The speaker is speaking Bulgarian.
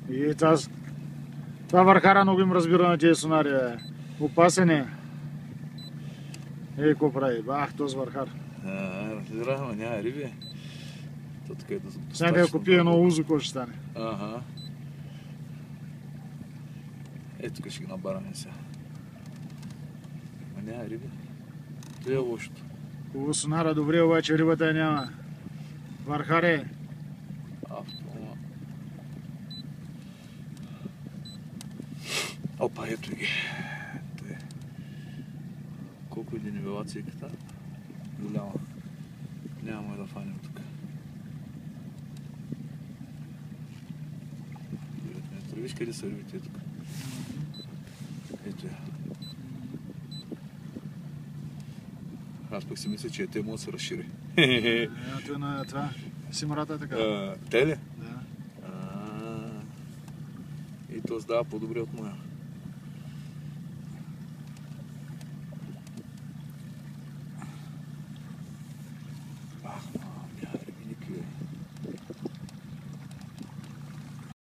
И това върхара много им разбира на тези сонари. Опасен е. Какво прави? Бах, този върхар. Разбира, ама няма риби. Сега ако пие едно узо, какво ще стане? Ага. Ето тук ще ги набараме сега. Ама няма риби. Това е лошото. Хубаво сонара, добре, обаче рибата няма. Върхар е. Автома. Опа, ето ги. Колко е денивелацията? Голяма. Няма да фанем тук. 9 метра. Виж къде са рибите тук. Ето я. Аз пък си мисля, че те могат да се разшири. Ето е на това. Симрата е така. Те ли? Да. И то сдава по-добре от моя.